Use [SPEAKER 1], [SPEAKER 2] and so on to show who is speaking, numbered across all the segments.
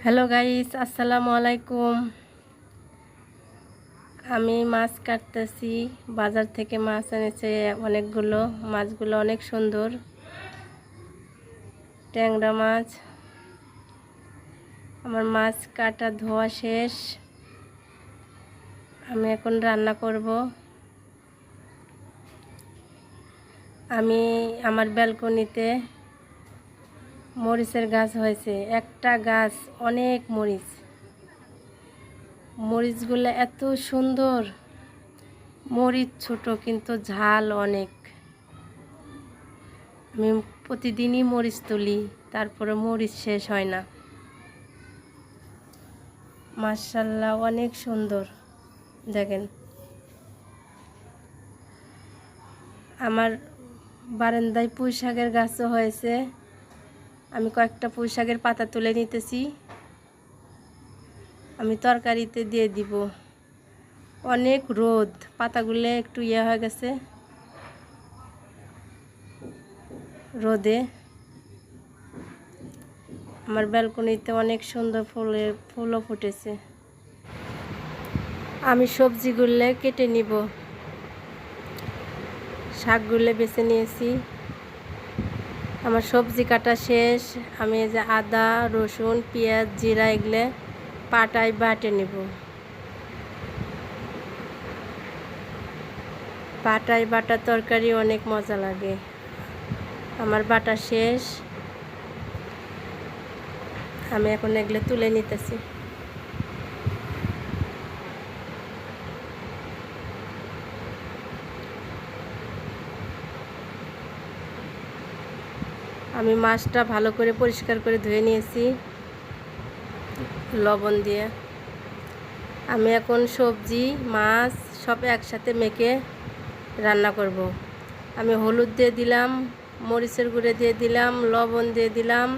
[SPEAKER 1] Hello guys, আসসালামু আলাইকুম। আমি মাছ কাটতেছি। বাজার থেকে মাছ এনেছে অনেকগুলো। মাছগুলো অনেক সুন্দর, ট্যাংরা মাছ। আমার মাছ কাটা ধোয়া শেষ। আমি এখন রান্না করব। আমি আমার ব্যালকনিতে মরিচের গাছ হয়েছে। একটা গাছ অনেক মরিচ। মরিচগুলো এত সুন্দর। মরিচ ছোট কিন্তু ঝাল অনেক। আমি প্রতিদিনই মরিচ তুলি, তারপরে মরিচ শেষ হয় না। মাশাআল্লাহ, অনেক সুন্দর। দেখেন, আমার বারান্দায় পুঁই শাকের গাছও হয়েছে। আমি কয়েকটা পুঁই শাকের পাতা তুলে নিতেছি, আমি তরকারিতে দিয়ে দিব। অনেক রোদ, পাতাগুলো একটু হয়ে গেছে রোদে। আমার ব্যালকনিতে অনেক সুন্দর ফুলও ফুটেছে। আমি সবজিগুলো কেটে নিব। শাকগুলো বেছে নিয়েছি। আমার সবজি কাটা শেষ। আমি এই যে আদা, রসুন, পেঁয়াজ, জিরা এগুলো পাটায় বাটে নিব। পাটায় বাটা তরকারি অনেক মজা লাগে। আমার বাটা শেষ। আমি এখন এগুলো তুলে নিতেছি। আমি মাছটা ভালো করে পরিষ্কার করে ধুয়ে নিয়েছি লবণ দিয়ে। আমি এখন সবজি, মাছ সব একসাথে মেখে রান্না করব। আমি হলুদ দিয়ে দিলাম, মরিচের গুঁড়ো দিয়ে দিলাম, লবণ দিয়ে দিলাম,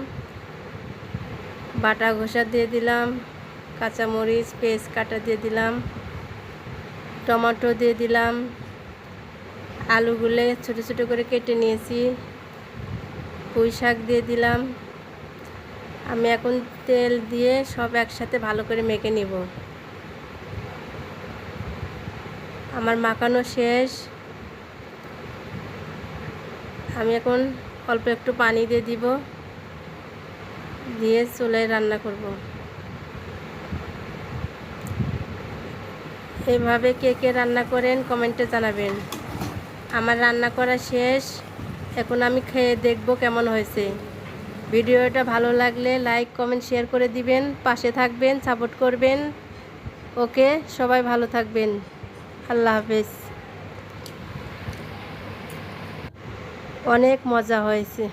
[SPEAKER 1] বাটা ঘষা দিয়ে দিলাম, কাঁচামরিচ পেস্ট কাটা দিয়ে দিলাম, টমেটো দিয়ে দিলাম, আলুগুলো ছোট ছোট করে কেটে নিয়েছি, পুঁই শাক দিয়ে দিলাম। আমি এখন তেল দিয়ে সব একসাথে ভালো করে মেখে নিব। আমার মাখানো শেষ। আমি এখন অল্প একটু পানি দিয়ে দিব, দিয়ে চুলায় রান্না করব। এভাবে কে কে রান্না করেন কমেন্টে জানাবেন। আমার রান্না করা শেষ। এখন আমি খেয়ে দেখব কেমন হয়েছে। ভিডিওটা ভালো লাগলে লাইক, কমেন্ট, শেয়ার করে দিবেন। পাশে থাকবেন, সাপোর্ট করবেন। ওকে, সবাই ভালো থাকবেন। আল্লাহ হাফেজ। অনেক মজা হয়েছে।